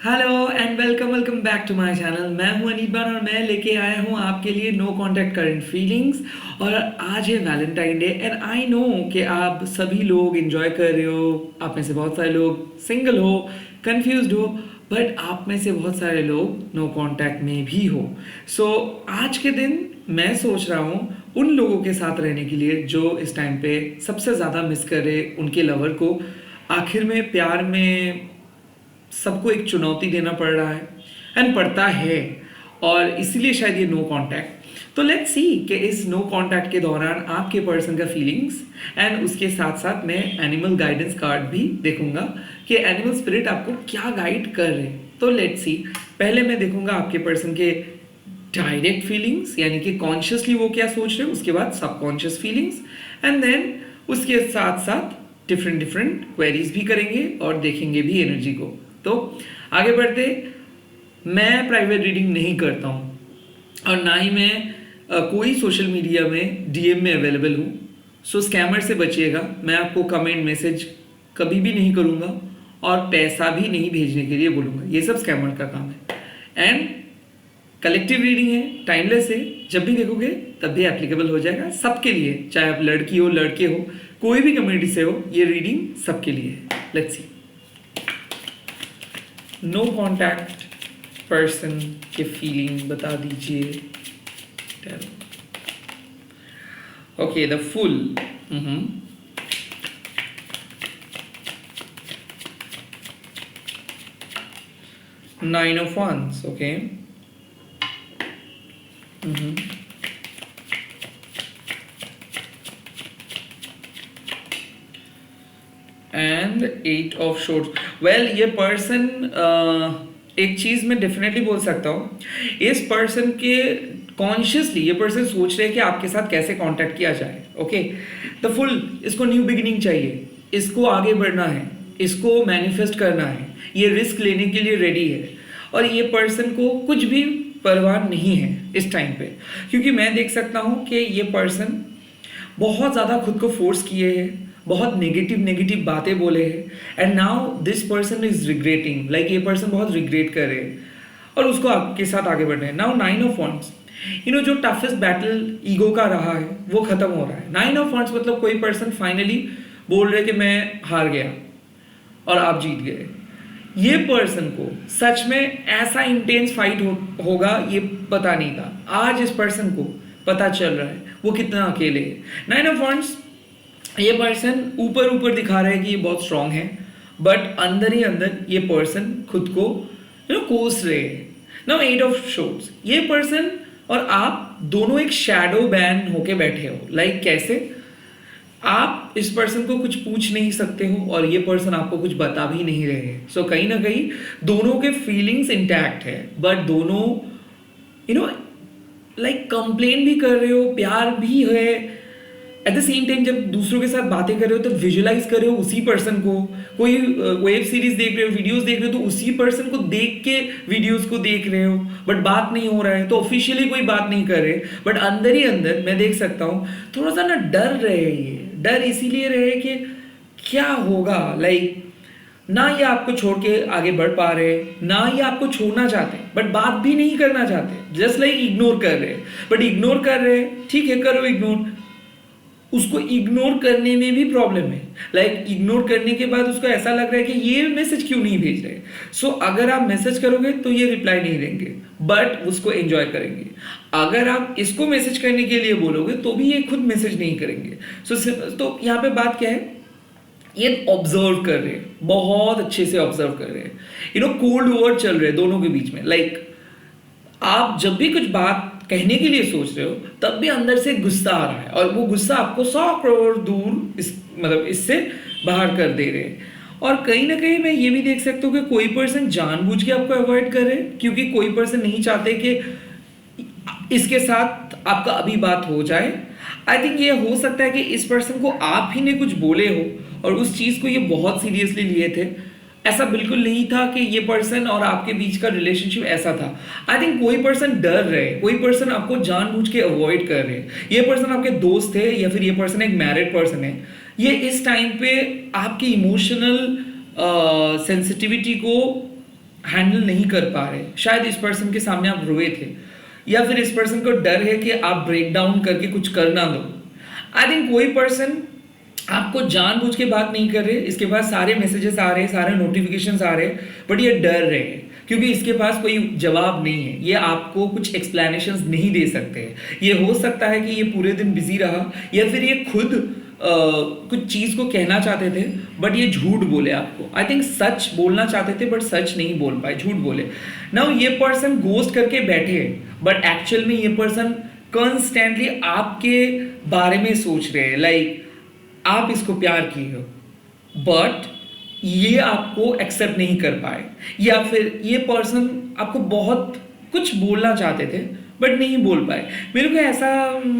Hello and welcome welcome back to my channel. मैं हूं अनीबान और मैं लेके आया हूं आपके लिए नो कॉन्टैक्ट करंट फीलिंग्स। और आज है Valentine day and I know कि आप सभी लोग एंजॉय कर रहे हो। आप में से बहुत सारे लोग सिंगल हो, कंफ्यूज्ड हो, बट आप में से बहुत सारे लोग नो कॉन्टैक्ट में भी हो। सो आज के दिन मैं सोच रहा हूँ उन लोगों के साथ रहने के लिए जो इस टाइम पे सबसे ज़्यादा मिस कर रहे उनके लवर को। आखिर में प्यार में सबको एक चुनौती देना पड़ रहा है एंड पड़ता है, और इसीलिए शायद ये नो कांटेक्ट। तो लेट्स सी कि इस नो कांटेक्ट के दौरान आपके पर्सन का फीलिंग्स एंड उसके साथ साथ मैं एनिमल गाइडेंस कार्ड भी देखूंगा कि एनिमल स्पिरिट आपको क्या गाइड कर रहे हैं। तो लेट्स सी, पहले मैं देखूंगा आपके पर्सन के डायरेक्ट फीलिंग्स, यानी कि कॉन्शियसली वो क्या सोच रहे हैं, उसके बाद सबकॉन्शियस फीलिंग्स एंड देन उसके साथ साथ डिफरेंट डिफरेंट क्वेरीज भी करेंगे और देखेंगे भी एनर्जी को। तो आगे बढ़ते, मैं प्राइवेट रीडिंग नहीं करता हूँ और ना ही मैं कोई सोशल मीडिया में डीएम में अवेलेबल हूँ। सो स्कैमर से बचिएगा। मैं आपको कमेंट मैसेज कभी भी नहीं करूँगा और पैसा भी नहीं भेजने के लिए बोलूँगा, ये सब स्कैमर का काम है। एंड कलेक्टिव रीडिंग है, टाइमलेस है, जब भी देखोगे तब भी एप्लीकेबल हो जाएगा सबके लिए, चाहे आप लड़की हो लड़के हो, कोई भी कम्युनिटी से हो, ये रीडिंग सबके लिए है। Let's see, no contact person के फीलिंग बता दीजिए। Okay, the fool. Nine of wands, okay. And eight of swords. Well, ये पर्सन एक चीज मैं डेफिनेटली बोल सकता हूँ, इस पर्सन के कॉन्शियसली ये पर्सन सोच रहे हैं कि आपके साथ कैसे कांटेक्ट किया जाए। ओके, द फुल, इसको न्यू बिगिनिंग चाहिए, इसको आगे बढ़ना है, इसको मैनिफेस्ट करना है, ये रिस्क लेने के लिए रेडी है। और ये पर्सन को कुछ भी परवाह नहीं है इस टाइम पे, क्योंकि मैं देख सकता हूँ कि ये पर्सन बहुत ज़्यादा खुद को फोर्स किए हैं, बहुत नेगेटिव नेगेटिव बातें बोले हैं and now this person is regretting, like ये पर्सन बहुत रिग्रेट कर रहे हैं और उसको आपके साथ आगे बढ़ना है। नाउ नाइन ऑफ वंस, जो टफेस्ट बैटल ईगो का रहा है वो खत्म हो रहा है। नाइन ऑफ वंस मतलब कोई पर्सन फाइनली बोल रहे कि मैं हार गया और आप जीत गए। ये पर्सन को सच में ऐसा इंटेंस फाइट होगा ये पता नहीं था, आज इस पर्सन को पता चल रहा है वो कितना अकेले है। नाइन ऑफ वंस, ये पर्सन ऊपर ऊपर दिखा रहा है कि ये बहुत स्ट्रांग है, बट अंदर ही अंदर ये पर्सन खुद को कोस रहे हैं। नाउ एट ऑफ शोर्ट्स, ये पर्सन और आप दोनों एक शैडो बैन होके बैठे हो। लाइक कैसे, आप इस पर्सन को कुछ पूछ नहीं सकते हो और ये पर्सन आपको कुछ बता भी नहीं रहे हैं। सो कहीं ना कहीं दोनों के फीलिंग्स इंटैक्ट है, बट दोनों लाइक कंप्लेन भी कर रहे हो, प्यार भी है एट द सेम टाइम। जब दूसरों के साथ बातें कर रहे हो तो विजुअलाइज कर रहे हो उसी पर्सन को, कोई वेब सीरीज देख रहे हो, वीडियोस देख रहे हो तो उसी पर्सन को देख के वीडियोस को देख रहे हो, बट बात नहीं हो रहा है तो ऑफिशियली कोई बात नहीं कर रहे, बट अंदर ही अंदर मैं देख सकता हूँ थोड़ा सा ना डर रहे। ये डर इसीलिए रहे कि क्या होगा, लाइक ना ये आपको छोड़ के आगे बढ़ पा रहे, ना ये आपको छोड़ना चाहते, बट बात भी नहीं करना चाहते, जस्ट लाइक इग्नोर कर रहे। बट इग्नोर कर रहे, ठीक है करो इग्नोर, उसको इग्नोर करने में भी प्रॉब्लम है। लाइक इग्नोर करने के बाद उसको ऐसा लग रहा है कि ये मैसेज क्यों नहीं भेज रहे। सो अगर आप मैसेज करोगे तो ये रिप्लाई नहीं देंगे, बट उसको एंजॉय करेंगे। अगर आप इसको मैसेज करने के लिए बोलोगे तो भी ये खुद मैसेज नहीं करेंगे। तो यहाँ पे बात क्या है, ये ऑब्जर्व कर रहे हैं, बहुत अच्छे से ऑब्जर्व कर रहे हैं। कोल्ड वॉर चल रहे हैं दोनों के बीच में। लाइक आप जब भी कुछ बात कहने के लिए सोच रहे हो तब भी अंदर से गुस्सा आ रहा है और वो गुस्सा आपको 100 करोड़ दूर इससे बाहर कर दे रहे हैं। और कहीं ना कहीं मैं ये भी देख सकता हूँ कि कोई पर्सन जानबूझ के आपको अवॉइड कर रहे हैं, क्योंकि कोई पर्सन नहीं चाहते कि इसके साथ आपका अभी बात हो जाए। आई थिंक ये हो सकता है कि इस पर्सन को आप ही ने कुछ बोले हो और उस चीज़ को ये बहुत सीरियसली लिए थे। ऐसा बिल्कुल नहीं था कि ये पर्सन और आपके बीच का रिलेशनशिप ऐसा था। आई थिंक कोई पर्सन डर रहे, कोई पर्सन आपको जानबूझ के अवॉइड कर रहे। ये पर्सन आपके दोस्त है या फिर ये पर्सन एक मैरिड पर्सन है, ये इस टाइम पे आपकी इमोशनल सेंसिटिविटी को हैंडल नहीं कर पा रहे, शायद इस पर्सन के सामने आप रोए थे, या फिर इस पर्सन को डर है कि आप ब्रेक डाउन करके कुछ कर ना दो। आई थिंक कोई पर्सन आपको जानबूझ के बात नहीं कर रहे, इसके पास सारे मैसेजेस आ रहे हैं, सारे नोटिफिकेशंस आ रहे हैं, बट ये डर रहे हैं क्योंकि इसके पास कोई जवाब नहीं है, ये आपको कुछ एक्सप्लेनेशंस नहीं दे सकते। ये हो सकता है कि ये पूरे दिन बिजी रहा, या फिर ये खुद कुछ चीज़ को कहना चाहते थे बट ये झूठ बोले आपको। आई थिंक सच बोलना चाहते थे बट सच नहीं बोल पाए, झूठ बोले। नाउ ये पर्सन गोस्ट करके बैठे, बट एक्चुअल में ये पर्सन कॉन्स्टेंटली आपके बारे में सोच रहे हैं, लाइक आप इसको प्यार किए हो बट ये आपको एक्सेप्ट नहीं कर पाए, या फिर ये पर्सन आपको बहुत कुछ बोलना चाहते थे बट नहीं बोल पाए। मेरे को ऐसा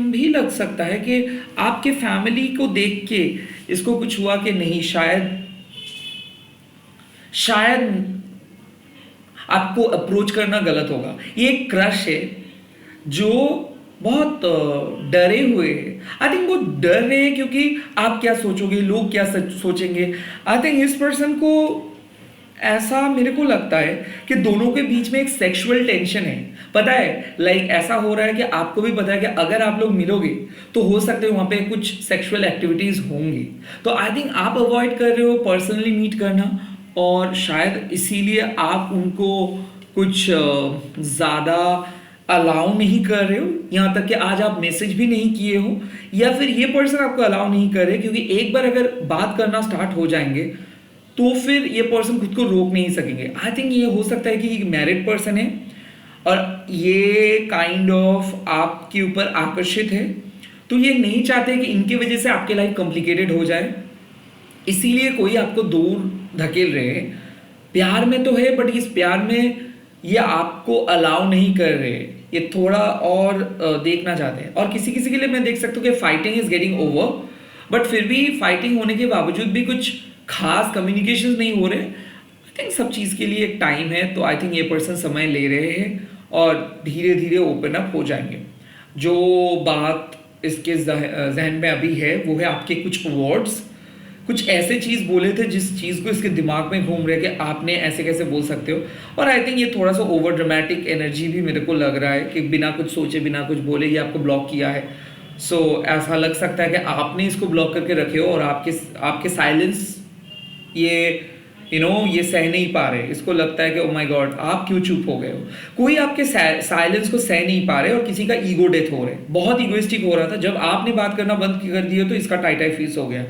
भी लग सकता है कि आपके फैमिली को देख के इसको कुछ हुआ कि नहीं, शायद आपको अप्रोच करना गलत होगा। ये एक क्रश है जो बहुत डरे हुए हैं। आई थिंक वो डर रहे हैं क्योंकि आप क्या सोचोगे, लोग क्या सोचेंगे। आई थिंक इस पर्सन को ऐसा मेरे को लगता है कि दोनों के बीच में एक सेक्सुअल टेंशन है, पता है, लाइक ऐसा हो रहा है कि आपको भी पता है कि अगर आप लोग मिलोगे तो हो सकता है वहाँ पे कुछ सेक्सुअल एक्टिविटीज होंगी। तो आई थिंक आप अवॉइड कर रहे हो पर्सनली मीट करना, और शायद इसीलिए आप उनको कुछ ज़्यादा अलाउ नहीं कर रहे हो, यहाँ तक कि आज आप मैसेज भी नहीं किए हो, या फिर ये पर्सन आपको अलाउ नहीं कर रहे क्योंकि एक बार अगर बात करना स्टार्ट हो जाएंगे तो फिर ये पर्सन खुद को रोक नहीं सकेंगे। आई थिंक ये हो सकता है कि एक मैरिड पर्सन है और ये काइंड ऑफ आपके ऊपर आकर्षित है, तो ये नहीं चाहते कि इनकी वजह से आपकी लाइफ कॉम्प्लिकेटेड हो जाए, इसीलिए कोई आपको दूर धकेल रहे हैं। प्यार में तो है बट इस प्यार में ये आपको अलाउ नहीं कर रहे, ये थोड़ा और देखना चाहते हैं। और किसी किसी के लिए मैं देख सकता हूँ कि fighting is getting over, but फिर भी फाइटिंग होने के बावजूद भी कुछ खास कम्युनिकेशन नहीं हो रहे। आई थिंक सब चीज़ के लिए एक टाइम है, तो आई थिंक ये पर्सन समय ले रहे हैं और धीरे धीरे ओपन अप हो जाएंगे। जो बात इसके जहन में अभी है वो है आपके कुछ वर्ड्स, कुछ ऐसे चीज़ बोले थे जिस चीज़ को इसके दिमाग में घूम रहे कि आपने ऐसे कैसे बोल सकते हो। और आई थिंक ये थोड़ा सा ओवर ड्रामेटिक एनर्जी भी मेरे को लग रहा है कि बिना कुछ सोचे बिना कुछ बोले ये आपको ब्लॉक किया है। सो ऐसा लग सकता है कि आपने इसको ब्लॉक करके रखे हो और आपके साइलेंस ये ये सह नहीं पा रहे। इसको लगता है कि ओ माय गॉड आप क्यों चुप हो गए हो। कोई आपके साइलेंस को सह नहीं पा रहे और किसी का ईगो डेथ हो रहा है, बहुत इगोइस्टिक हो रहा था, जब आपने बात करना बंद कर दिया तो इसका टाई फीस हो गया।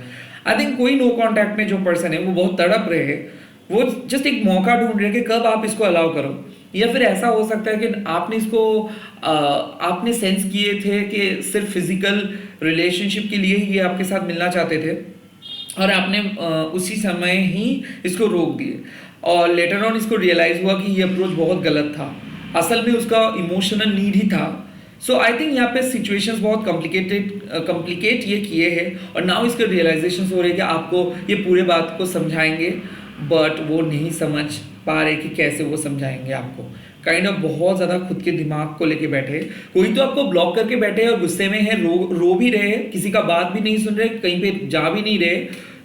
आई थिंक कोई नो कांटेक्ट में जो पर्सन है वो बहुत तड़प रहे हैं, वो जस्ट एक मौका ढूंढ रहे हैं कि कब आप इसको अलाउ करो। या फिर ऐसा हो सकता है कि आपने इसको आपने सेंस किए थे कि सिर्फ फिजिकल रिलेशनशिप के लिए ही ये आपके साथ मिलना चाहते थे और आपने उसी समय ही इसको रोक दिए, और लेटर ऑन इसको रियलाइज हुआ कि ये अप्रोच बहुत गलत था, असल में उसका इमोशनल नीड ही था। सो आई थिंक यहाँ पे सिचुएशंस बहुत कॉम्प्लिकेट ये किए हैं, और नाउ इसके रियलाइजेशन हो रहे हैं कि आपको ये पूरे बात को समझाएंगे बट वो नहीं समझ पा रहे कि कैसे वो समझाएंगे आपको। काइंड ऑफ बहुत ज़्यादा खुद के दिमाग को लेके बैठे, कोई तो आपको ब्लॉक करके बैठे और गुस्से में है, रो भी रहे हैं, किसी का बात भी नहीं सुन रहे, कहीं पे जा भी नहीं रहे।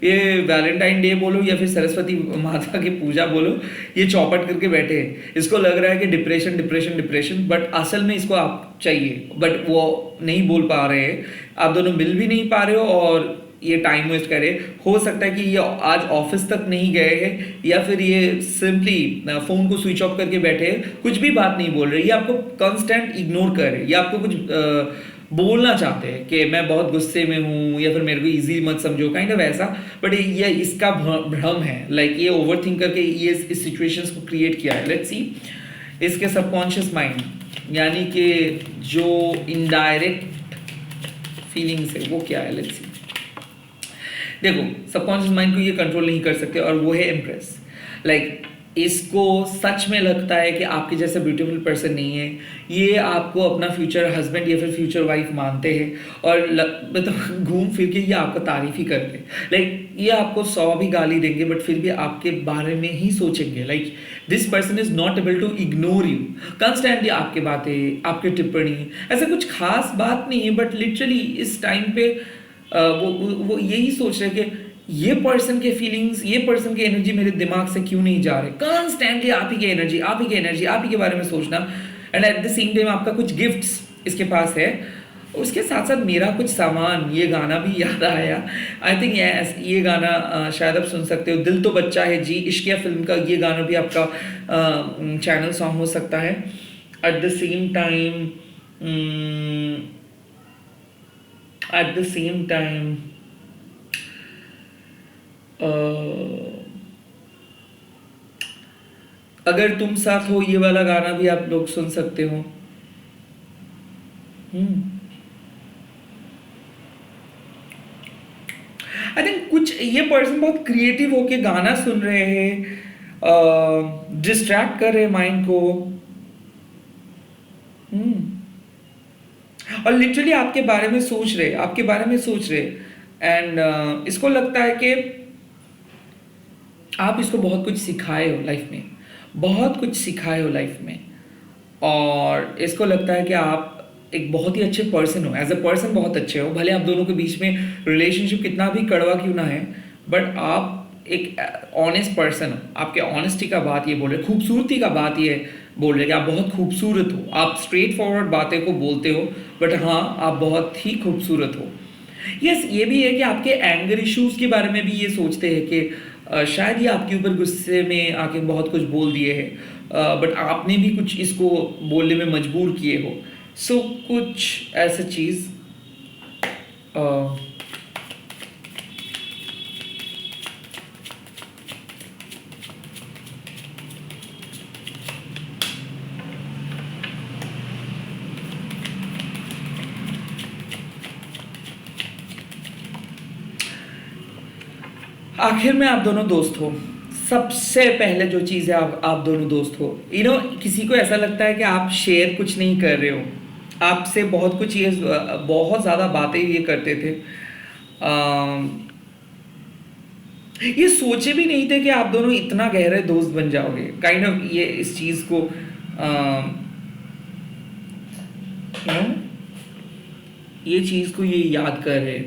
ये वैलेंटाइन डे बोलो या फिर सरस्वती माता की पूजा बोलो, ये चौपट करके बैठे हैं। इसको लग रहा है कि डिप्रेशन डिप्रेशन डिप्रेशन, बट असल में इसको आप चाहिए, बट वो नहीं बोल पा रहे हैं। आप दोनों मिल भी नहीं पा रहे हो और ये टाइम वेस्ट करे। हो सकता है कि ये आज ऑफिस तक नहीं गए हैं, या फिर ये सिंपली फ़ोन को स्विच ऑफ करके बैठे हैं, कुछ भी बात नहीं बोल रहे, ये आपको कांस्टेंट इग्नोर कर रहे, या आपको कुछ बोलना चाहते हैं कि मैं बहुत गुस्से में हूँ या फिर मेरे को इजी मत समझो, काइंड ऑफ ऐसा। बट ये इसका भ्रम है, लाइक ये ओवर थिंक करके ये इस सिचुएशंस को क्रिएट किया है। लेट्स सी इसके सबकॉन्शियस माइंड यानी कि जो इनडायरेक्ट फीलिंग्स है वो क्या है। लेट्स सी, देखो सबकॉन्शियस माइंड को ये कंट्रोल नहीं कर सकते और वो है इम्प्रेस। लाइक इसको सच में लगता है कि आपके जैसा ब्यूटीफुल पर्सन नहीं है, ये आपको अपना फ्यूचर हस्बैंड या फिर फ्यूचर वाइफ मानते हैं और मतलब घूम फिर के ये आपका तारीफ ही करते हैं। लाइक ये आपको 100 भी गाली देंगे बट फिर भी आपके बारे में ही सोचेंगे। Like this person is not able to ignore you, constantly आपके बातें आपकी टिप्पणी, ऐसा कुछ खास बात नहीं है बट लिटरली इस टाइम पे वो यही सोच रहे कि ये पर्सन के फीलिंग्स, ये पर्सन की एनर्जी मेरे दिमाग से क्यों नहीं जा रहे, कॉन्स्टेंटली आप ही की एनर्जी, आप ही की एनर्जी, आप ही के बारे में सोचना, and at the same time आपका कुछ गिफ्ट्स इसके पास है, उसके साथ साथ मेरा कुछ सामान, ये गाना भी याद आया। आई थिंक ये गाना शायद आप सुन सकते हो, दिल तो बच्चा है जी, इश्किया फिल्म का ये गाना भी आपका चैनल सॉन्ग हो सकता है। At the same time at the same time अगर तुम साथ हो, ये वाला गाना भी आप लोग सुन सकते हो। आई थिंक कुछ ये पर्सन बहुत क्रिएटिव होके गाना सुन रहे हैं, डिस्ट्रैक्ट कर रहे हैं माइंड को। और लिटरली आपके बारे में सोच रहे, आपके बारे में सोच रहे, एंड इसको लगता है कि आप इसको बहुत कुछ सिखाए हो लाइफ में, बहुत कुछ सिखाए हो लाइफ में, और इसको लगता है कि आप एक बहुत ही अच्छे पर्सन हो, एज अ पर्सन बहुत अच्छे हो, भले आप दोनों के बीच में रिलेशनशिप कितना भी कड़वा क्यों ना है, बट आप एक ऑनेस्ट पर्सन हो। आपके ऑनेस्टी का बात ये बोल रहे, खूबसूरती का बात ये बोल रहे कि आप बहुत खूबसूरत हो, आप स्ट्रेट फॉरवर्ड बातें को बोलते हो, बट हाँ आप बहुत ही खूबसूरत हो। यस, ये भी है कि आपके एंगर इश्यूज के बारे में भी ये सोचते हैं कि शायद ये आपके ऊपर गुस्से में आके बहुत कुछ बोल दिए हैं, बट आपने भी कुछ इसको बोलने में मजबूर किए हो। सो कुछ ऐसा चीज़ आखिर में आप दोनों दोस्त हो। सबसे पहले जो चीज़ है, आप दोनों दोस्त हो। किसी को ऐसा लगता है कि आप शेयर कुछ नहीं कर रहे हो, आपसे बहुत कुछ ये बहुत ज़्यादा बातें ये करते थे, ये सोचे भी नहीं थे कि आप दोनों इतना गहरे दोस्त बन जाओगे। काइंड ऑफ ये इस चीज़ को ये चीज़ को ये याद कर रहे,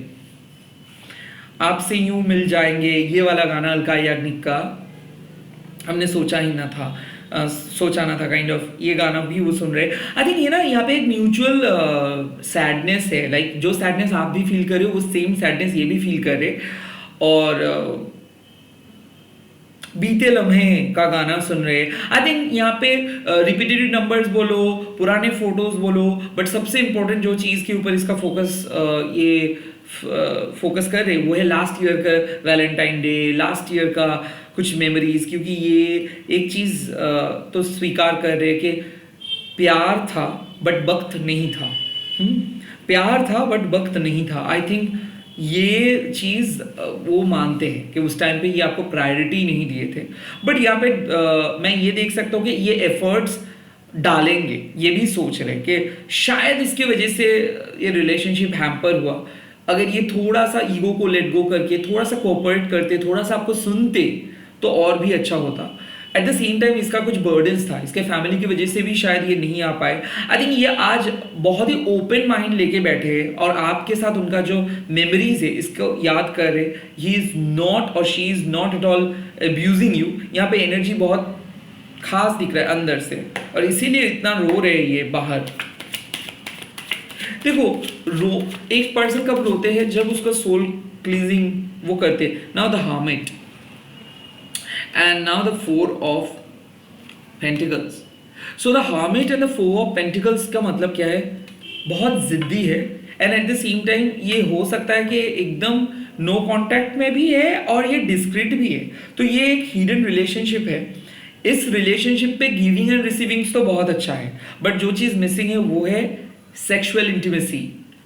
आपसे यूं मिल जाएंगे, ये वाला गाना अलका याग्निक का, हमने सोचा ही ना था, सोचा ना था, काइंड ऑफ ये गाना भी वो सुन रहे। आई थिंक ये ना यहाँ पे एक म्यूचुअल सैडनेस है, लाइक जो सैडनेस आप भी फील कर रहे हो वो सेम सैडनेस ये भी फील कर रहे, और बीते लम्हे का गाना सुन रहे। आई थिंक यहाँ पे रिपीटेड नंबर्स बोलो, पुराने फोटोज बोलो, बट सबसे इंपॉर्टेंट जो चीज़ के ऊपर इसका फोकस ये फोकस कर रहे वो है लास्ट ईयर का वैलेंटाइन डे, लास्ट ईयर का कुछ मेमोरीज, क्योंकि ये एक चीज़ तो स्वीकार कर रहे कि प्यार था बट वक्त नहीं था। प्यार था बट वक्त नहीं था। आई थिंक ये चीज़ वो मानते हैं कि उस टाइम पे ये आपको प्रायोरिटी नहीं दिए थे, बट यहाँ पे मैं ये देख सकता हूँ कि ये एफर्ट्स डालेंगे, ये भी सोच रहे हैं कि शायद इसकी वजह से ये रिलेशनशिप हैम्पर हुआ। अगर ये थोड़ा सा ईगो को लेट गो करके थोड़ा सा कोऑपरेट करते, थोड़ा सा आपको सुनते तो और भी अच्छा होता। एट द सेम टाइम इसका कुछ बर्डन्स था, इसके फैमिली की वजह से भी शायद ये नहीं आ पाए। आई थिंक ये आज बहुत ही ओपन माइंड लेके बैठे हैं और आपके साथ उनका जो मेमोरीज है इसको याद कर रहे। ही इज नॉट और she is not at all abusing you. यहाँ पे एनर्जी बहुत खास दिख रहा है अंदर से, और इसीलिए इतना रो रहे हैं ये बाहर। देखो एक पर्सन कब रोते हैं, जब उसका सोल क्लींजिंग वो करते। Now the hermit and now the four of pentacles. So the hermit and the four of pentacles का मतलब क्या है, बहुत जिद्दी है, and at the same time ये हो सकता है कि एकदम नो कांटेक्ट में भी है और ये डिस्क्रीट भी है। तो ये एक हिडन रिलेशनशिप है। इस रिलेशनशिप पे गिविंग एंड रिसीविंग तो बहुत अच्छा है, बट जो चीज़ मिसिंग है वो है sexual intimacy,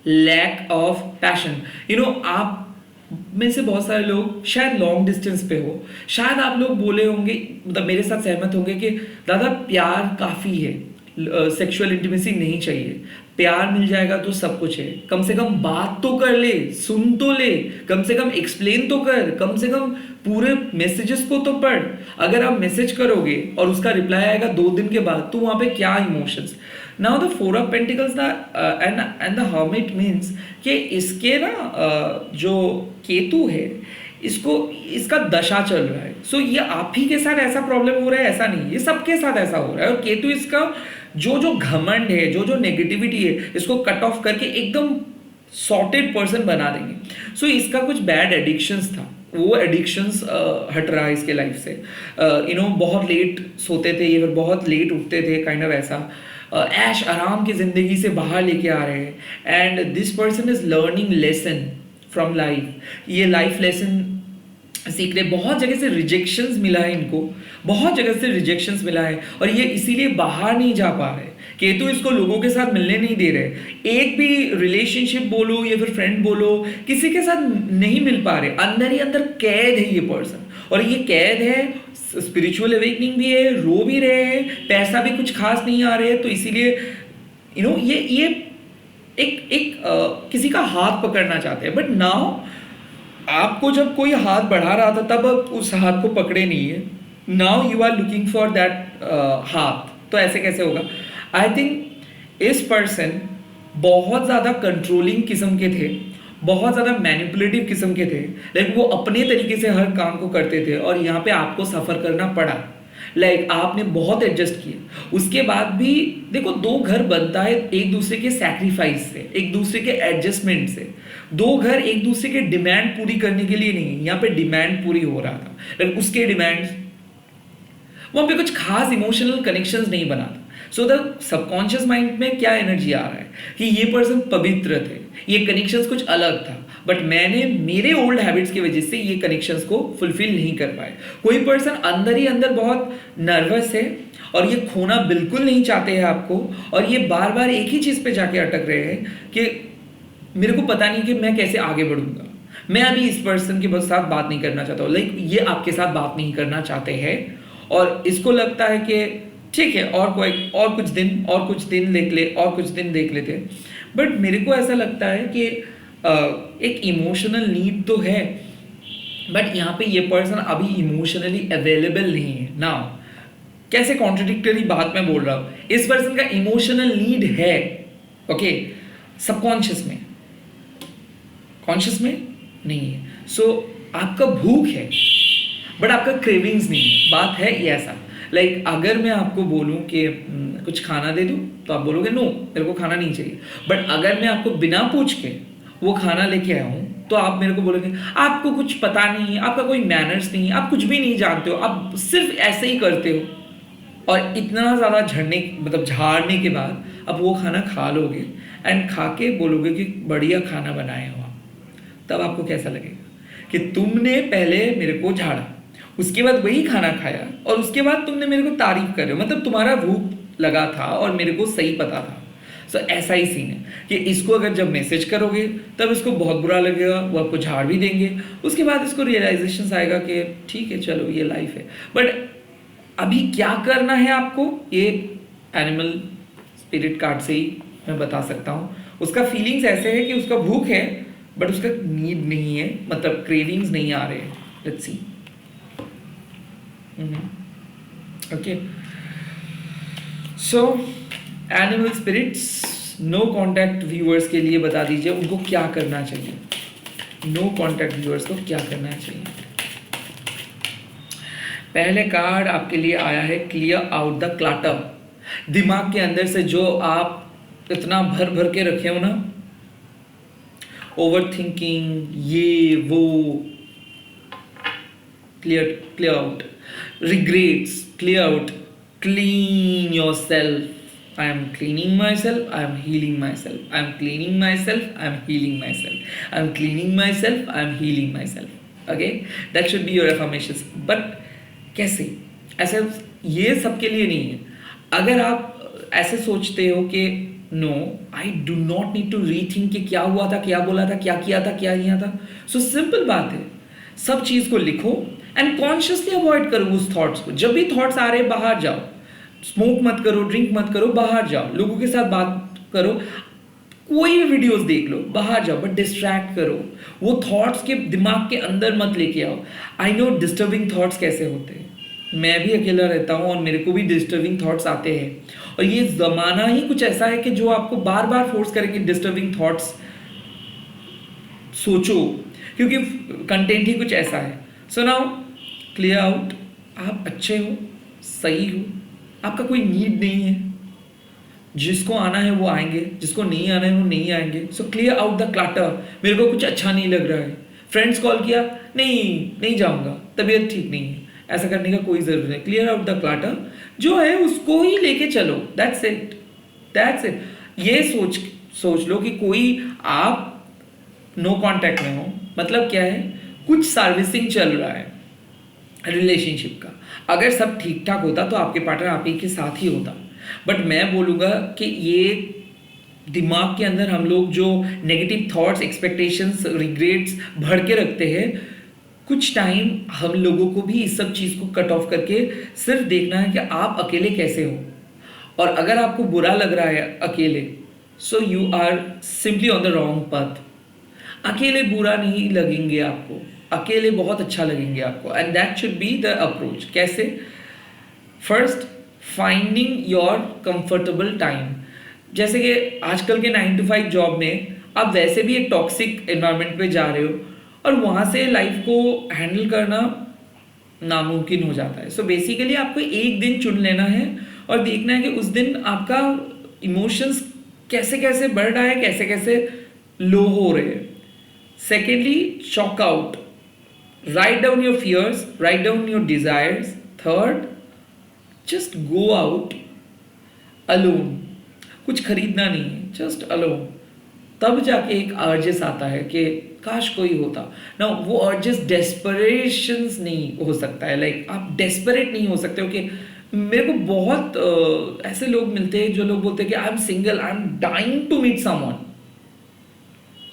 lack of passion. आप में से बहुत सारे लोग शायद लॉन्ग डिस्टेंस पे हो, शायद आप लोग बोले होंगे, मतलब मेरे साथ सहमत होंगे कि दादा प्यार काफ़ी है, सेक्सुअल इंटीमेसी नहीं चाहिए। प्यार मिल जाएगा तो सब कुछ है, कम से कम बात तो कर ले, सुन तो ले, कम से कम एक्सप्लेन तो कर, कम से कम पूरे मैसेजेस को तो पढ़। अगर आप मैसेज करोगे और उसका रिप्लाई आएगा 2 दिन के बाद, तो वहाँ पे क्या emotions. Now the four of pentacles and the hermit means कि इसके ना जो केतु है, इसको इसका दशा चल रहा है। सो ये आप ही के साथ ऐसा प्रॉब्लम हो रहा है ऐसा नहीं, ये सबके साथ ऐसा हो रहा है। और केतु इसका जो जो घमंड है, जो जो नेगेटिविटी है, इसको कट ऑफ करके एकदम सॉर्टेड पर्सन बना देंगे। सो इसका कुछ बैड एडिक्शंस था, वो एडिक्शंस हट रहा है इसके लाइफ से। बहुत लेट सोते थे ये, फिर बहुत लेट उठते थे, काइंड ऑफ ऐसा ऐश आराम की जिंदगी से बाहर लेके आ रहे हैं। And this person is learning lesson from life. ये लाइफ लेसन सीख रहे, बहुत जगह से रिजेक्शंस मिला है इनको, बहुत जगह से रिजेक्शंस मिला है, और ये इसीलिए बाहर नहीं जा पा रहे। केतु इसको लोगों के साथ मिलने नहीं दे रहे, एक भी रिलेशनशिप बोलो या फिर फ्रेंड बोलो, किसी के साथ नहीं मिल पा रहे। अंदर ही अंदर कैद है ये पर्सन, और ये कैद है, स्पिरिचुअल अवेकनिंग भी है, रो भी रहे हैं, पैसा भी कुछ खास नहीं आ रहे, तो इसीलिए ये एक किसी का हाथ पकड़ना चाहते हैं। बट नाउ आपको जब कोई हाथ बढ़ा रहा था तब आप उस हाथ को पकड़े नहीं है, now you are looking for that हाथ, तो ऐसे कैसे होगा? आई थिंक इस पर्सन बहुत ज़्यादा कंट्रोलिंग किस्म के थे, बहुत ज़्यादा मैनिपुलेटिव किस्म के थे, लाइक वो अपने तरीके से हर काम को करते थे, और यहाँ पे आपको सफ़र करना पड़ा। लाइक आपने बहुत एडजस्ट किया, उसके बाद भी देखो, दो घर बनता है एक दूसरे के सैक्रिफाइस से, एक दूसरे के एडजस्टमेंट से। दो घर एक दूसरे के डिमांड पूरी करने के लिए नहीं, यहाँ पे डिमांड पूरी हो रहा था, लाइक उसके डिमांड्स, वहाँ पे कुछ खास इमोशनल कनेक्शंस नहीं बना था। सो द सबकॉन्शियस माइंड में क्या एनर्जी आ रहा है कि ये पर्सन पवित्र थे, ये कनेक्शंस कुछ अलग था, बट मैंने मेरे ओल्ड हैबिट्स की वजह से ये कनेक्शंस को फुलफिल नहीं कर पाए। कोई पर्सन अंदर ही अंदर बहुत नर्वस है, और ये खोना बिल्कुल नहीं चाहते हैं आपको, और ये बार बार एक ही चीज़ पे जाके अटक रहे हैं कि मेरे को पता नहीं कि मैं कैसे आगे बढ़ूंगा, मैं अभी इस पर्सन के साथ बात नहीं करना चाहता हूँ, लाइक ये आपके साथ बात नहीं करना चाहते हैं, और इसको लगता है कि ठीक है और कुछ दिन देख लेते। बट मेरे को ऐसा लगता है कि एक इमोशनल नीड तो है, बट यहाँ पे ये पर्सन अभी इमोशनली अवेलेबल नहीं है ना। कैसे कॉन्ट्रडिक्टरी बात मैं बोल रहा हूँ, इस पर्सन का इमोशनल नीड है, ओके, सबकॉन्शियस में, कॉन्शियस में नहीं है। सो आपका भूख है बट आपका क्रेविंग्स नहीं है। बात है ये ऐसा, लाइक अगर मैं आपको बोलूं कि कुछ खाना दे दूं तो आप बोलोगे नो मेरे को खाना नहीं चाहिए, बट अगर मैं आपको बिना पूछ के वो खाना लेके आया हूं तो आप मेरे को बोलोगे आपको कुछ पता नहीं है, आपका कोई मैनर्स नहीं है, आप कुछ भी नहीं जानते हो, आप सिर्फ ऐसे ही करते हो। और इतना ज़्यादा झाड़ने के बाद अब वो खाना खा लोगे एंड खा के बोलोगे कि बढ़िया खाना बनाए हो आप, तब आपको कैसा लगेगा कि तुमने पहले मेरे को झाड़ा, उसके बाद वही खाना खाया, और उसके बाद तुमने मेरे को तारीफ कर रहे हो, मतलब तुम्हारा भूख लगा था और मेरे को सही पता था। सो ऐसा ही सीन है कि इसको अगर जब मैसेज करोगे तब इसको बहुत बुरा लगेगा, वो आपको झाड़ भी देंगे, उसके बाद इसको रियलाइजेशन आएगा कि ठीक है चलो ये लाइफ है। बट अभी क्या करना है आपको, ये एनिमल स्पिरिट कार्ड से ही मैं बता सकता हूँ। उसका फीलिंग्स ऐसे है कि उसका भूख है बट उसका नीड नहीं है, मतलब क्रेविंग्स नहीं आ रहे हैं। Let's see. Okay, so animal spirits no contact viewers के लिए बता दीजिए उनको क्या करना चाहिए, नो कॉन्टैक्ट व्यूअर्स को क्या करना चाहिए। पहले कार्ड आपके लिए आया है क्लियर आउट द क्लटर। दिमाग के अंदर से जो आप इतना भर भर के रखे हो ना, ओवर थिंकिंग, ये वो, clear out, regrets, clear out, clean yourself. I am cleaning myself, I am healing myself. I am cleaning myself, I am healing myself. I am cleaning myself, I am healing myself. Okay? That should be your affirmations. But कैसे? ऐसे ये सबके लिए नहीं है। अगर आप ऐसे सोचते हो कि no I do not need to rethink कि क्या हुआ था, क्या बोला था, क्या किया था, क्या किया था, सो सिंपल बात है, सब चीज़ को लिखो एंड कॉन्शियसली अवॉइड करो उस थॉट्स को। जब भी थॉट्स आ रहे हैं बाहर जाओ, स्मोक मत करो, ड्रिंक मत करो, बाहर जाओ, लोगों के साथ बात करो, कोई भी वीडियोस देख लो, बाहर जाओ, बट डिस्ट्रैक्ट करो, वो थॉट्स के दिमाग के अंदर मत लेके आओ। आई नो डिस्टर्बिंग थॉट्स कैसे होते हैं, मैं भी अकेला रहता हूँ और मेरे को भी डिस्टर्बिंग थॉट्स आते हैं, और ये ज़माना ही कुछ ऐसा है कि जो आपको बार बार फोर्स करेंगे डिस्टर्बिंग थॉट्स सोचो, क्योंकि कंटेंट ही कुछ ऐसा है. सो नाउ क्लियर आउट, आप अच्छे हो, सही हो, आपका कोई नीड नहीं है. जिसको आना है वो आएंगे, जिसको नहीं आना है वो नहीं आएंगे. So clear out the clutter. मेरे को कुछ अच्छा नहीं लग रहा है, फ्रेंड्स कॉल किया, नहीं जाऊंगा, तबीयत ठीक नहीं है, ऐसा करने का कोई ज़रूरत नहीं. क्लियर आउट द क्लटर, जो है उसको ही लेके चलो. That's it. ये सोच लो कि कोई आप नो कांटेक्ट में हो, मतलब क्या है, कुछ सर्विसिंग चल रहा है रिलेशनशिप का. अगर सब ठीक ठाक होता तो आपके पार्टनर आप ही के साथ ही होता. बट मैं बोलूँगा कि ये दिमाग के अंदर हम लोग जो नेगेटिव थॉट्स, एक्सपेक्टेशंस, रिग्रेट्स भर के रखते हैं, कुछ टाइम हम लोगों को भी इस सब चीज़ को कट ऑफ करके सिर्फ देखना है कि आप अकेले कैसे हो. और अगर आपको बुरा लग रहा है अकेले, so you are simply on the wrong path. अकेले बुरा नहीं लगेंगे आपको, अकेले बहुत अच्छा लगेंगे आपको. And that should be the approach. कैसे? First, finding your comfortable time. जैसे कि आजकल के 9 to 5 जॉब में आप वैसे भी एक टॉक्सिक एनवायरनमेंट पे जा रहे हो और वहाँ से लाइफ को हैंडल करना नामुमकिन हो जाता है. सो बेसिकली आपको एक दिन चुन लेना है और देखना है कि उस दिन आपका इमोशंस कैसे कैसे बढ़ रहा है, कैसे कैसे लो हो रहे हैं. Secondly, chalk out. Write down your fears, write down your desires. Third, just go out alone. कुछ खरीदना नहीं है, जस्ट अलोन. तब जाके एक अर्जेस आता है कि काश कोई होता ना. वो अर्जेस डेस्परेशंस नहीं हो सकता है. लाइक आप डेस्परेट नहीं हो सकते हो कि मेरे को बहुत ऐसे लोग मिलते हैं जो लोग बोलते हैं कि I am single, I am dying to meet someone.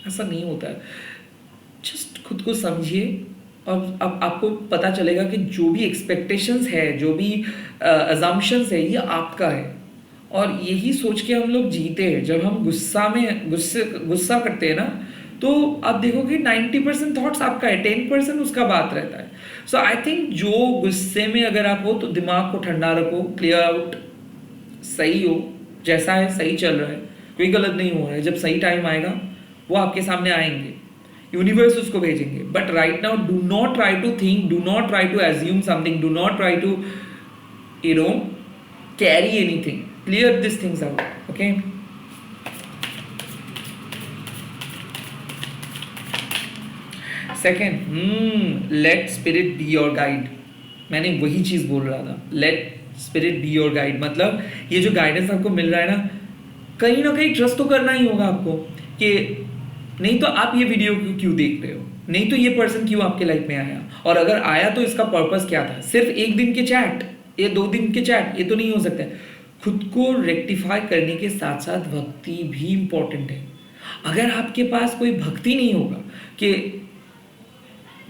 ऐसा नहीं होता है. जस्ट खुद को समझिए और अब आपको पता चलेगा कि जो भी एक्सपेक्टेशंस है, जो भी अजम्पशंस है, ये आपका है. और यही सोच के हम लोग जीते हैं. जब हम गुस्सा करते हैं ना, तो आप देखोगे 90% थॉट्स आपका है, 10% उसका बात रहता है. सो आई थिंक जो गुस्से में अगर आप हो तो दिमाग को ठंडा रखो, क्लियर आउट, सही हो, जैसा है सही चल रहा है, कोई गलत नहीं हो रहा है. जब सही टाइम आएगा वो आपके सामने आएंगे, यूनिवर्स उसको भेजेंगे. But right now do not try to think, do not try to assume something, do not try to carry anything. Clear these things out, okay? Second, let spirit be your guide. मैंने वही चीज़ बोल रहा था, let spirit be your guide. मतलब ये जो guidance आपको मिल रहा है ना कहीं ट्रस्ट तो करना ही होगा आपको कि नहीं तो आप ये वीडियो क्यों देख रहे हो, नहीं तो ये पर्सन क्यों आपके लाइफ में आया, और अगर आया तो इसका पर्पस क्या था. सिर्फ एक दिन के चैट या 2 दिन के चैट, ये तो नहीं हो सकता. खुद को रेक्टिफाई करने के साथ साथ भक्ति भी इम्पॉर्टेंट है. अगर आपके पास कोई भक्ति नहीं होगा कि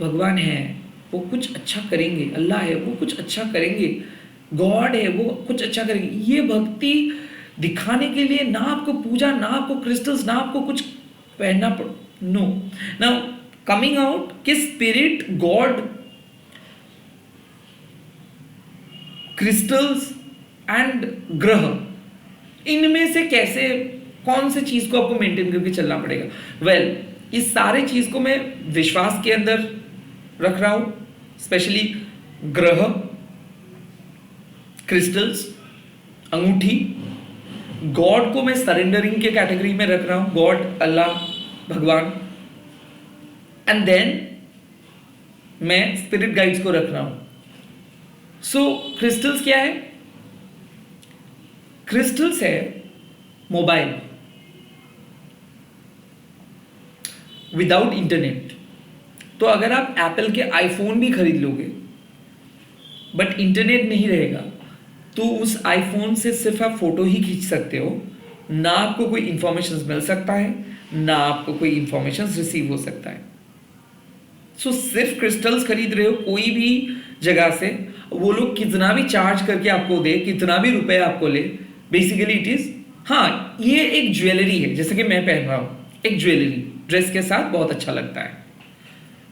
भगवान है वो कुछ अच्छा करेंगे, अल्लाह है वो कुछ अच्छा करेंगे, गॉड है वो कुछ अच्छा करेंगे, ये भक्ति दिखाने के लिए ना आपको पूजा, ना आपको क्रिस्टल्स, ना आपको कुछ पहनना पड़, नो. नाउ कमिंग आउट कि स्पिरिट, गॉड, क्रिस्टल्स एंड ग्रह, इनमें से कैसे, कौन से चीज को आपको मेंटेन करके चलना पड़ेगा. वेल, इस सारे चीज को मैं विश्वास के अंदर रख रहा हूं, स्पेशली ग्रह, क्रिस्टल्स, अंगूठी. गॉड को मैं सरेंडरिंग के कैटेगरी में रख रहा हूं, गॉड, अल्लाह, भगवान. एंड देन मैं स्पिरिट गाइड्स को रख रहा हूं. सो क्रिस्टल्स क्या है? क्रिस्टल्स है मोबाइल विदाउट इंटरनेट. तो अगर आप एप्पल के आईफोन भी खरीद लोगे बट इंटरनेट नहीं रहेगा तो उस आईफोन से सिर्फ आप फोटो ही खींच सकते हो, ना आपको कोई इंफॉर्मेशन मिल सकता है, ना आपको कोई इंफॉर्मेशन रिसीव हो सकता है. सो सिर्फ क्रिस्टल्स खरीद रहे हो कोई भी जगह से, वो लोग कितना भी चार्ज करके आपको दे, कितना भी रुपए आपको ले, बेसिकली इट इज, हाँ ये एक ज्वेलरी है. जैसे कि मैं पहन रहा हूँ एक ज्वेलरी, ड्रेस के साथ बहुत अच्छा लगता है.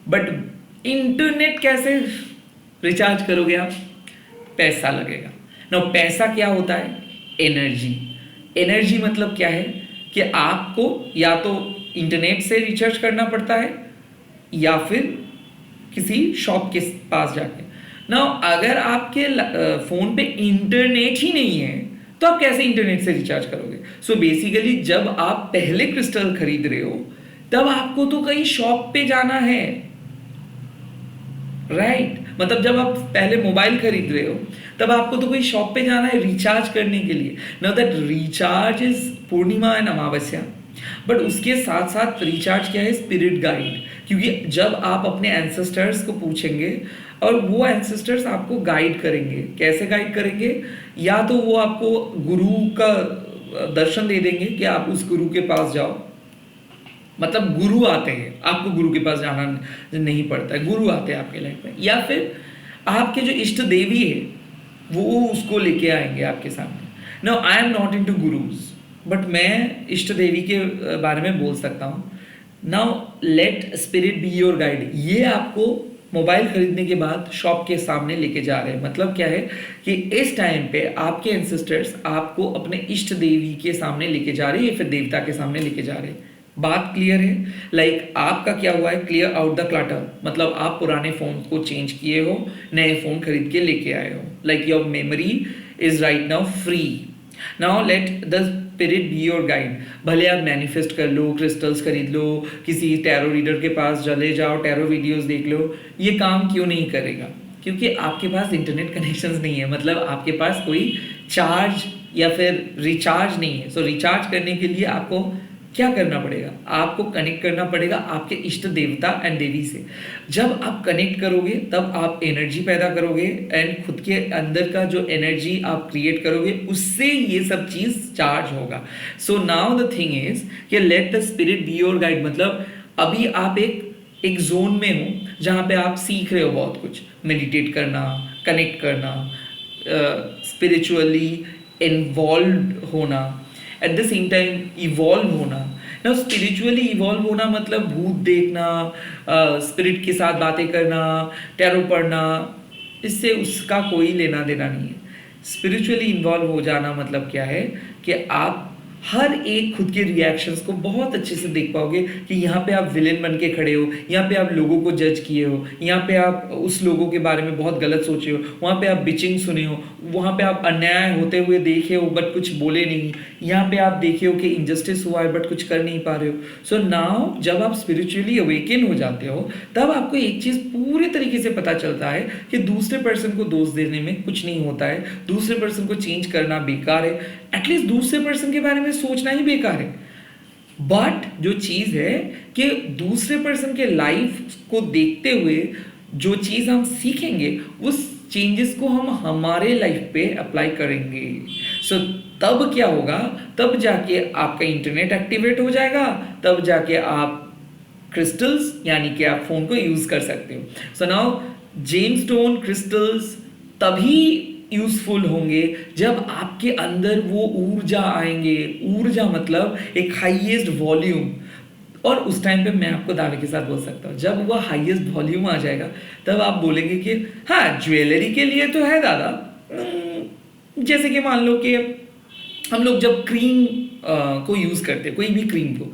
बट इंटरनेट कैसे रिचार्ज करोगे आप? पैसा लगेगा ना. पैसा क्या होता है? एनर्जी. एनर्जी मतलब क्या है कि आपको या तो इंटरनेट से रिचार्ज करना पड़ता है या फिर किसी शॉप के पास जाके ना। अगर आपके फोन पे इंटरनेट ही नहीं है तो आप कैसे इंटरनेट से रिचार्ज करोगे? सो बेसिकली जब आप पहले क्रिस्टल खरीद रहे हो तब आपको तो कहीं शॉप पे जाना है, राइट मतलब जब आप पहले मोबाइल खरीद रहे हो तब आपको तो कोई शॉप पे जाना है रिचार्ज करने के लिए। Now that recharge is Purnima and Amavasya, but उसके साथ साथ रिचार्ज क्या है? Spirit guide. क्योंकि जब आप अपने एंसेस्टर्स को पूछेंगे और वो एंसेस्टर्स आपको गाइड करेंगे, कैसे गाइड करेंगे? या तो वो आपको गुरु का दर्शन दे देंगे कि आप उस गुरु के पास जाओ, मतलब गुरु आते हैं, आपको गुरु के पास जाना नहीं पड़ता है, गुरु आते हैं आपके लाइफ में। या फिर आपके जो इष्ट देवी है वो उसको लेके आएंगे आपके सामने। Now I am not into gurus, but मैं इष्ट देवी के बारे में बोल सकता हूँ। Now let spirit be your guide. ये आपको मोबाइल खरीदने के बाद शॉप के सामने लेके जा रहे हैं। मतलब क्या है कि इस टाइम पे आपके एंसेस्टर्स आपको अपने इष्ट देवी के सामने लेके जा रहे हैं या फिर देवता के सामने लेके जा रहे हैं। बात क्लियर है? लाइक आपका क्या हुआ है? क्लियर आउट द क्लटर, मतलब आप पुराने फोन को चेंज किए हो, नए फोन खरीद के लेके आए हो। Like your memory is right now free. Now let the spirit be your guide. भले आप मैनिफेस्ट कर लो, क्रिस्टल्स खरीद लो, किसी टैरो रीडर के पास चले जाओ, टैरो वीडियोस देख लो, ये काम क्यों नहीं करेगा? क्योंकि आपके पास इंटरनेट कनेक्शंस नहीं है, मतलब आपके पास कोई चार्ज या फिर रिचार्ज नहीं है। सो रिचार्ज करने के लिए आपको क्या करना पड़ेगा? आपको कनेक्ट करना पड़ेगा आपके इष्ट देवता एंड देवी से। जब आप कनेक्ट करोगे तब आप एनर्जी पैदा करोगे एंड खुद के अंदर का जो एनर्जी आप क्रिएट करोगे उससे ये सब चीज चार्ज होगा। So now the thing is कि let the spirit be your guide. मतलब अभी आप एक जोन में हो जहाँ पे आप सीख रहे हो बहुत कुछ, मेडिटेट करना, कनेक्ट करना, स्पिरिचुअली इन्वॉल्व होना, at the same time evolve होना। ना स्पिरिचुअली इवॉल्व होना मतलब भूत देखना, स्पिरिट के साथ बातें करना, टैरो पढ़ना, इससे उसका कोई लेना देना नहीं है। स्पिरिचुअली इन्वॉल्व हो जाना मतलब क्या है कि आप हर एक खुद के रिएक्शंस को बहुत अच्छे से देख पाओगे कि यहाँ पे आप विलेन बन के खड़े हो, यहाँ पे आप लोगों को जज किए हो, यहाँ पे आप उस लोगों के बारे में बहुत गलत सोचे हो, वहाँ पे आप बिचिंग सुने हो, वहाँ पे आप अन्याय होते हुए देखे हो बट कुछ बोले नहीं, यहाँ पे आप देखे हो कि इनजस्टिस हुआ है बट कुछ कर नहीं पा रहे हो। सो नाउ जब आप स्पिरिचुअली अवेकन हो जाते हो तब आपको एक चीज़ पूरे तरीके से पता चलता है कि दूसरे पर्सन को दोष देने में कुछ नहीं होता है, दूसरे पर्सन को चेंज करना बेकार है, एटलीस्ट दूसरे पर्सन के बारे में सोचना ही बेकार है। बट जो चीज है कि दूसरे पर्सन के लाइफ को देखते हुए जो चीज हम सीखेंगे उस चेंजेस को हम हमारे लाइफ पे अप्लाई करेंगे। सो तब क्या होगा? तब जाके आपका इंटरनेट एक्टिवेट हो जाएगा, तब जाके आप क्रिस्टल्स यानी कि आप फोन को यूज कर सकते हो। सो नाउ जेमस्टोन क्रिस्टल्स तभी यूजफुल होंगे जब आपके अंदर वो ऊर्जा आएंगे। ऊर्जा मतलब एक हाईएस्ट वॉल्यूम, और उस टाइम पे मैं आपको दावे के साथ बोल सकता हूँ जब वह हाईएस्ट वॉल्यूम आ जाएगा तब आप बोलेंगे कि हाँ ज्वेलरी के लिए तो है दादा। जैसे कि मान लो कि हम लोग जब क्रीम को यूज करते हैं, कोई भी क्रीम को,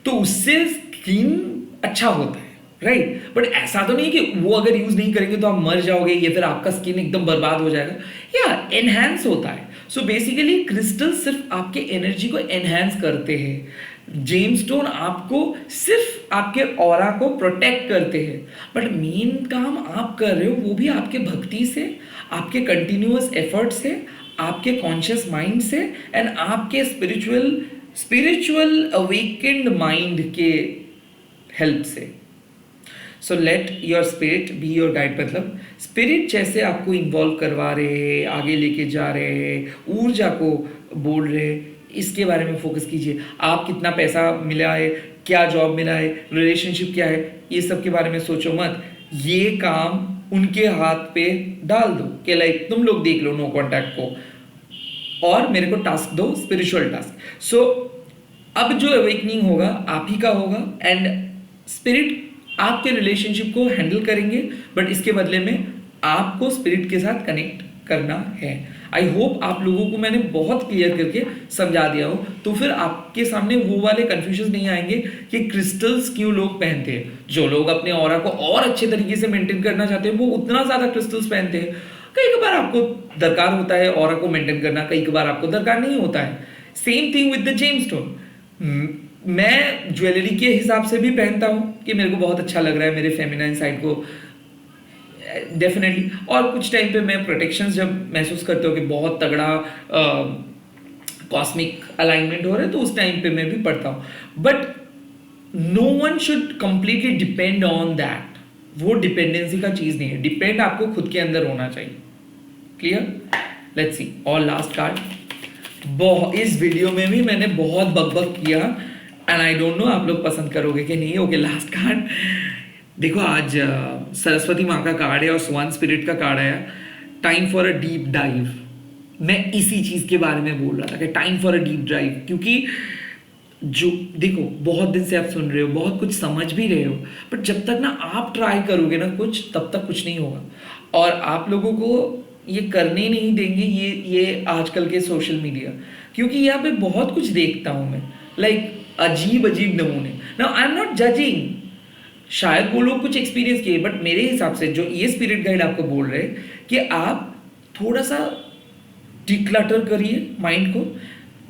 तो उससे स्किन अच्छा होता है, राइट बट ऐसा तो नहीं कि वो अगर यूज नहीं करेंगे तो आप मर जाओगे या फिर आपका स्किन एकदम बर्बाद हो जाएगा, या एनहांस होता है। सो बेसिकली क्रिस्टल सिर्फ आपके एनर्जी को एनहांस करते हैं। जेमस्टोन आपको सिर्फ आपके ऑरा को प्रोटेक्ट करते हैं, बट मेन काम आप कर रहे हो वो भी आपके भक्ति से, आपके कंटिन्यूअस एफर्ट से, आपके कॉन्शियस माइंड से एंड आपके स्पिरिचुअल अवेकेंड माइंड के हेल्प से। So let your spirit be your guide. मतलब स्पिरिट जैसे आपको इन्वॉल्व करवा रहे हैं, आगे लेके जा रहे हैं, ऊर्जा को बोल रहे हैं, इसके बारे में फोकस कीजिए। आप कितना पैसा मिला है, क्या जॉब मिला है, रिलेशनशिप क्या है, ये सब के बारे में सोचो मत। ये काम उनके हाथ पे डाल दो कि लाइक तुम लोग देख लो नो कॉन्टैक्ट को, और मेरे को टास्क दो, स्पिरिचुअल टास्क। सो अब जो अवेकनिंग होगा आप ही का होगा एंड स्पिरिट आपके रिलेशनशिप को हैंडल करेंगे, बट इसके बदले में आपको स्पिरिट के साथ कनेक्ट करना है। आई होप आप लोगों को मैंने बहुत क्लियर करके समझा दिया हो, तो फिर आपके सामने वो वाले कंफ्यूजन नहीं आएंगे कि क्रिस्टल्स क्यों लोग पहनते हैं। जो लोग अपने ऑरा को और अच्छे तरीके से मेंटेन करना चाहते हैं वो उतना ज़्यादा क्रिस्टल्स पहनते हैं। कई बार आपको दरकार होता है ऑरा को मेंटेन करना, कई बार आपको दरकार नहीं होता है। Same thing with the gemstone. मैं ज्वेलरी के हिसाब से भी पहनता हूँ कि मेरे को बहुत अच्छा लग रहा है मेरे फेमिनाइन साइड को, डेफिनेटली। और कुछ टाइम पे मैं प्रोटेक्शन जब महसूस करते हो कि बहुत तगड़ा कॉस्मिक अलाइनमेंट हो रहा है तो उस टाइम पे मैं भी पढ़ता हूँ। But no one should completely depend on that. वो डिपेंडेंसी का चीज़ नहीं है, डिपेंड आपको खुद के अंदर होना चाहिए। क्लियर? Let's see. और लास्ट कार्ड। इस वीडियो में भी मैंने बहुत बकबक किया एंड आई डोंट नो आप लोग पसंद करोगे कि नहीं। ओके, लास्ट कार्ड देखो। आज सरस्वती माँ का कार्ड है और स्वान स्पिरिट का कार्ड आया। Time for a deep dive. मैं इसी चीज़ के बारे में बोल रहा था कि time for a deep dive, क्योंकि जो देखो बहुत दिन से आप सुन रहे हो, बहुत कुछ समझ भी रहे हो, बट जब तक ना आप ट्राई करोगे ना कुछ, तब तक कुछ नहीं होगा। और आप लोगों को ये करने नहीं देंगे ये आजकल के सोशल मीडिया, क्योंकि यहाँ पे बहुत कुछ देखता हूँ मैं, लाइक अजीब अजीब नमूने। Now I am not judging, शायद वो लोग कुछ एक्सपीरियंस किए, बट मेरे हिसाब से जो ये स्पिरिट गाइड आपको बोल रहे हैं कि आप थोड़ा सा डिक्लटर करिए माइंड को,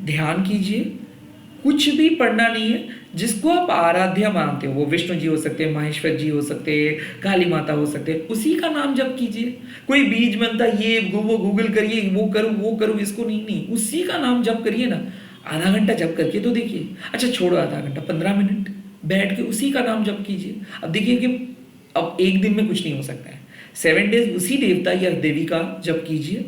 ध्यान कीजिए। कुछ भी पढ़ना नहीं है, जिसको आप आराध्या मानते हो, वो विष्णु जी हो सकते हैं, महेश्वर जी हो सकते हैं, काली माता हो सकते हैं, उसी का नाम जप कीजिए। कोई बीज बनता ये वो गूगल करिए, वो करूँ इसको नहीं, उसी का नाम जप करिए ना। आधा घंटा जप करके तो देखिए। अच्छा छोड़ो आधा घंटा, 15 मिनट बैठ के उसी का नाम जप कीजिए। अब देखिए कि अब एक दिन में कुछ नहीं हो सकता है। 7 डेज उसी देवता या देवी का जप कीजिए,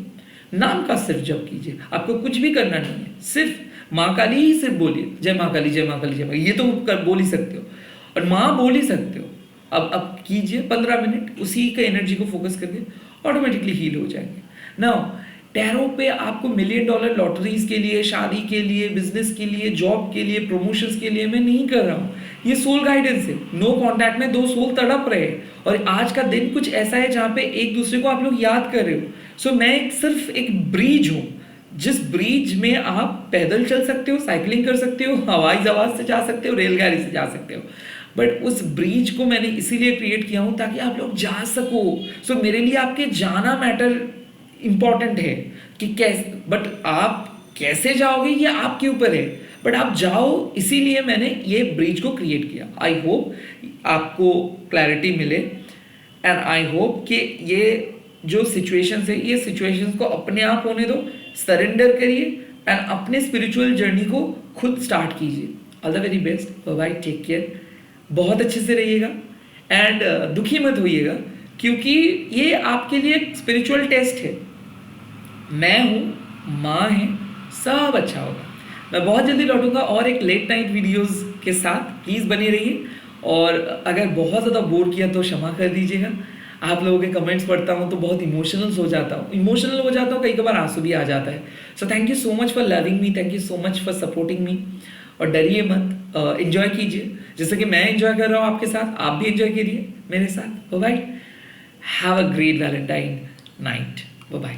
नाम का सिर्फ जप कीजिए। आपको कुछ भी करना नहीं है, सिर्फ माँ काली ही सिर्फ बोलिए, जय माँ काली, जय माँ काली, जय माँ। ये तो बोल ही सकते हो और माँ बोल ही सकते हो। अब कीजिए 15 मिनट, उसी का एनर्जी को फोकस करके ऑटोमेटिकली हील हो जाएंगे। नाउ टैरो पे आपको $1 मिलियन लॉटरीज के लिए, शादी के लिए, बिजनेस के लिए, जॉब के लिए, प्रमोशंस के लिए मैं नहीं कर रहा हूँ। ये सोल गाइडेंस है। नो कॉन्टैक्ट में 2 सोल तड़प रहे और आज का दिन कुछ ऐसा है जहाँ पे एक दूसरे को आप लोग याद कर रहे हो। सो मैं सिर्फ एक ब्रिज हूँ, जिस ब्रिज में आप पैदल चल सकते हो, साइकिलिंग कर सकते हो, हवाई जहाज से जा सकते हो, रेलगाड़ी से जा सकते हो, बट उस ब्रिज को मैंने इसीलिए क्रिएट किया हूँ ताकि आप लोग जा सको। सो मेरे लिए आपके जाना मैटर इंपॉर्टेंट है कि कैसे, बट आप कैसे जाओगे ये आपके ऊपर है, बट आप जाओ, इसीलिए मैंने ये ब्रिज को क्रिएट किया। आई होप आपको क्लैरिटी मिले एंड आई होप कि ये जो सिचुएशंस है, ये सिचुएशंस को अपने आप होने दो, सरेंडर करिए एंड अपने स्पिरिचुअल जर्नी को खुद स्टार्ट कीजिए। All the very best, bye, take care, बहुत अच्छे से रहिएगा एंड दुखी मत होइएगा, क्योंकि ये आपके लिए एक स्पिरिचुअल टेस्ट है। मैं हूँ, माँ है, सब अच्छा होगा। मैं बहुत जल्दी लौटूंगा और एक लेट नाइट वीडियोस के साथ, प्लीज़ बने रहिए। और अगर बहुत ज़्यादा बोर किया तो क्षमा कर दीजिएगा। आप लोगों के कमेंट्स पढ़ता हूँ तो बहुत इमोशनल हो जाता हूँ, कई बार आंसू भी आ जाता है। So thank you so much for loving me, thank you so much for supporting me. और डरिए मत, एंजॉय कीजिए, जैसे कि मैं एंजॉय कर रहा हूँ आपके साथ, आप भी एंजॉय कीजिए मेरे साथ। Bye, have a great Valentine night, bye.